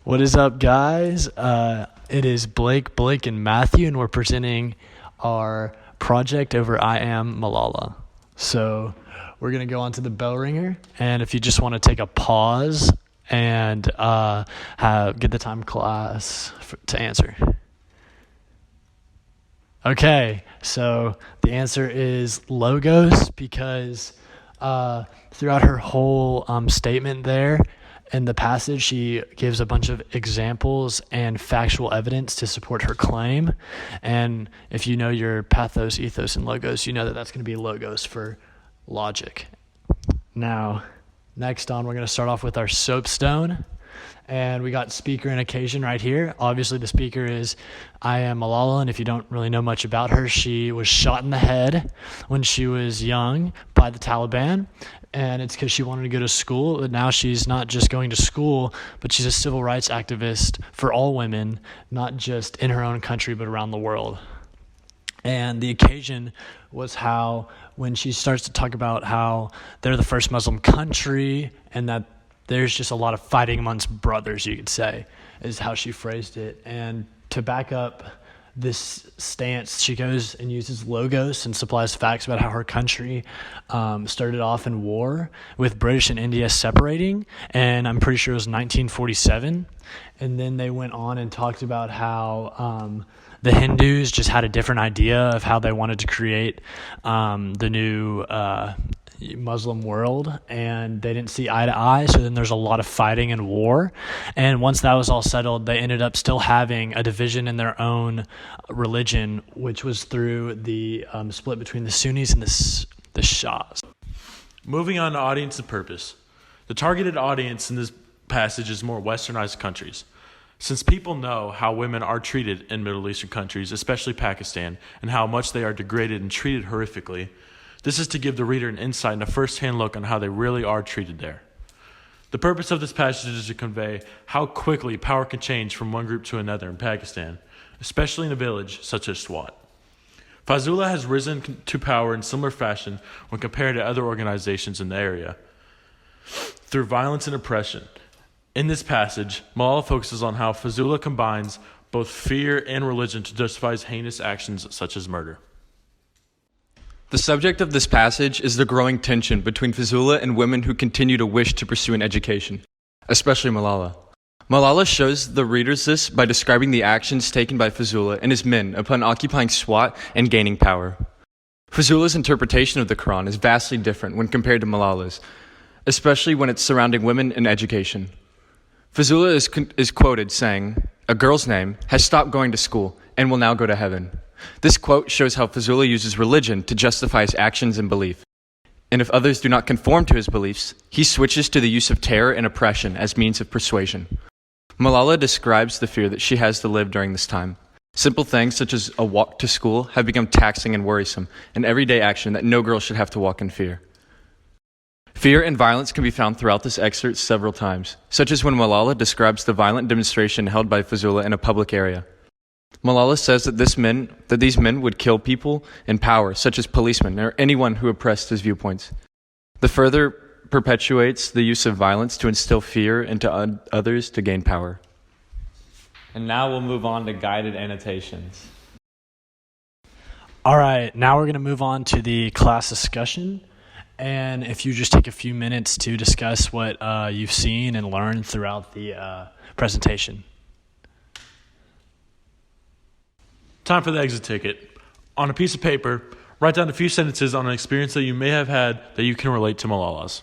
What is up, guys? It is Blake, and Matthew, and we're presenting our project over I Am Malala. So we're going to go on to the bell ringer, and if you just want to take a pause and get the time class to answer. Okay, so the answer is logos because throughout her whole statement there, in the passage, she gives a bunch of examples and factual evidence to support her claim. And if you know your pathos, ethos, and logos, you know that that's going to be logos for logic. Now, next on, we're going to start off with our soapstone. And we got speaker and occasion right here. Obviously, the speaker is I Am Malala, and if you don't really know much about her, she was shot in the head when she was young by the Taliban, and it's because she wanted to go to school. But now she's not just going to school, but she's a civil rights activist for all women, not just in her own country, but around the world. And the occasion was how when she starts to talk about how they're the first Muslim country and that there's just a lot of fighting amongst brothers, you could say, is how she phrased it. And to back up this stance, she goes and uses logos and supplies facts about how her country started off in war with British and India separating, and I'm pretty sure it was 1947. And then they went on and talked about how the Hindus just had a different idea of how they wanted to create the new Muslim world, and they didn't see eye to eye, so then there's a lot of fighting and war. And once that was all settled, they ended up still having a division in their own religion, which was through the split between the Sunnis and the Shahs. Moving on to audience and purpose. The targeted audience in this passage is more westernized countries. Since people know how women are treated in Middle Eastern countries, especially Pakistan, and how much they are degraded and treated horrifically, this is to give the reader an insight and a first-hand look on how they really are treated there. The purpose of this passage is to convey how quickly power can change from one group to another in Pakistan, especially in a village such as Swat. Fazula has risen to power in similar fashion when compared to other organizations in the area through violence and oppression. In this passage, Malala focuses on how Fazula combines both fear and religion to justify his heinous actions such as murder. The subject of this passage is the growing tension between Fazula and women who continue to wish to pursue an education, especially Malala. Malala shows the readers this by describing the actions taken by Fazula and his men upon occupying Swat and gaining power. Fazula's interpretation of the Quran is vastly different when compared to Malala's, especially when it's surrounding women and education. Fazula is quoted saying, "A girl's name has stopped going to school and will now go to heaven." This quote shows how Fazula uses religion to justify his actions and belief. And if others do not conform to his beliefs, he switches to the use of terror and oppression as means of persuasion. Malala describes the fear that she has to live during this time. Simple things such as a walk to school have become taxing and worrisome, an everyday action that no girl should have to walk in fear. Fear and violence can be found throughout this excerpt several times, such as when Malala describes the violent demonstration held by Fazula in a public area. Malala says that these men would kill people in power, such as policemen or anyone who oppressed his viewpoints. The further perpetuates the use of violence to instill fear into others to gain power. And now we'll move on to guided annotations. All right, now we're going to move on to the class discussion. And if you just take a few minutes to discuss what you've seen and learned throughout the presentation. Time for the exit ticket. On a piece of paper, write down a few sentences on an experience that you may have had that you can relate to Malala's.